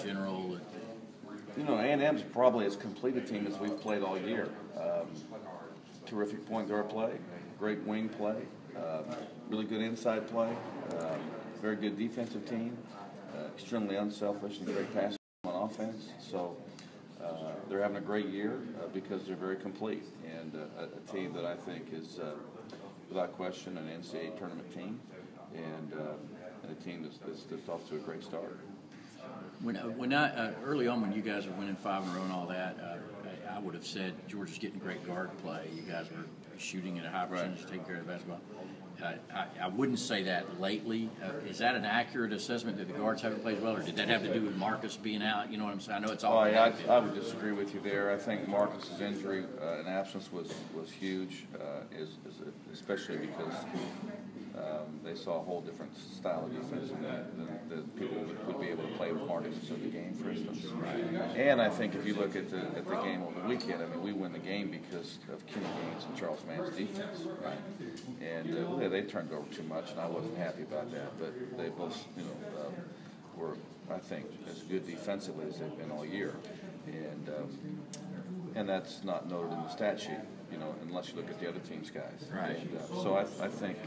general? You know, A&M's probably as complete a team as we've played all year. Terrific point guard play, great wing play, really good inside play, very good defensive team, extremely unselfish and great passing on offense. So they're having a great year because they're very complete, and a team that I think is, without question, an NCAA tournament team, and a team that's off to a great start. Early on when you guys were winning 5 in a row and all that, I would have said Georgia's getting great guard play. You guys were shooting at a high percentage, taking care of the basketball. I wouldn't say that lately. Is that an accurate assessment that the guards haven't played well, or did that have to do with Marcus being out? You know what I'm saying? I know it's all. I would disagree with you there. I think Marcus's injury and absence was huge, especially because they saw a whole different style of defense than people would be able to play with Marcus in the game, for instance. Right. And I think if you look at the game over the weekend, I mean, we win the game because of Kenny Gaines and Charles Mann's defense. Right. And they turned over too much, and I wasn't happy about that. But they both, were, I think, as good defensively as they've been all year. And that's not noted in the stat sheet, unless you look at the other team's guys. Right. And, so I think,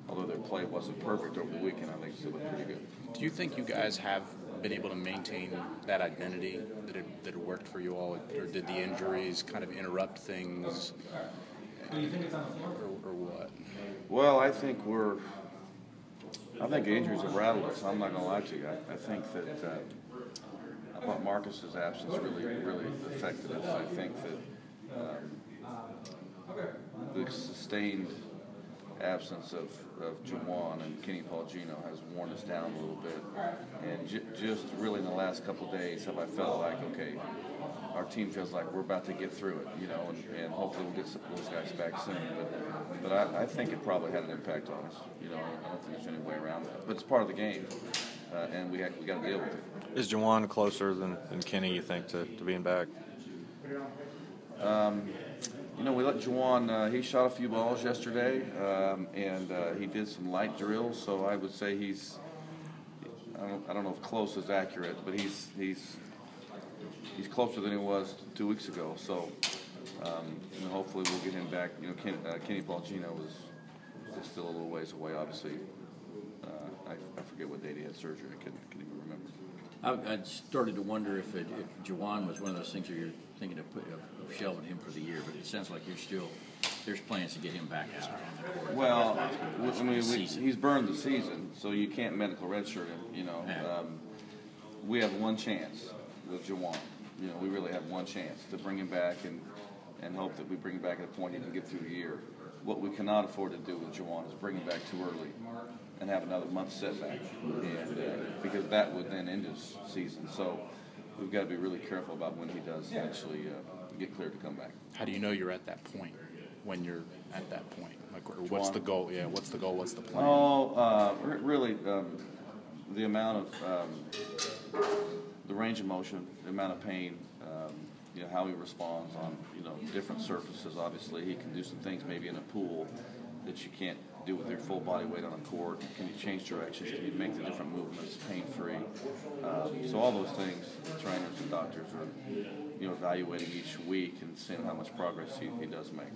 although their play wasn't perfect over the weekend, I think it still looked pretty good. Do you think you guys have been able to maintain that identity that it worked for you all, or did the injuries kind of interrupt things, or what? Well, I think injuries have rattled us. I'm not going to lie to you. I think that I thought Marcus's absence really affected us. I think that the sustained absence of Juwan and Kenny Paulino has worn us down a little bit. And just really in the last couple of days have I felt like, okay, our team feels like we're about to get through it, and hopefully we'll get those guys back soon. But I think it probably had an impact on us. I don't think there's any way around that. But it's part of the game, and we got to deal with it. Is Juwan closer than Kenny, you think, to being back? We let Juwan, he shot a few balls yesterday, and he did some light drills, so I would say I don't know if close is accurate, but he's closer than he was 2 weeks ago, so hopefully we'll get him back. Kenny Paulino is still a little ways away, obviously. I forget what date he had surgery. I couldn't even remember. I started to wonder if Juwan was one of those things where you're thinking of shelving him for the year, but it sounds like there's plans to get him back out on the court. Well, he's burned the season, so you can't medical redshirt him. We have one chance with Juwan. We really have one chance to bring him back and hope that we bring him back at a point he can get through the year. What we cannot afford to do with Juwan is bring him back too early and have another month setback, because that would then end his season. So we've got to be really careful about when he does actually get cleared to come back. How do you know you're at that point? When you're at that point, what's the goal? Yeah, what's the goal? What's the plan? Really, the amount of the range of motion, the amount of pain, how he responds on different surfaces. Obviously, he can do some things maybe in a pool that you can't do with your full body weight on a court. Can you change directions? Can you make the different movements pain-free? So all those things, trainers and doctors are evaluating each week and seeing how much progress he does make.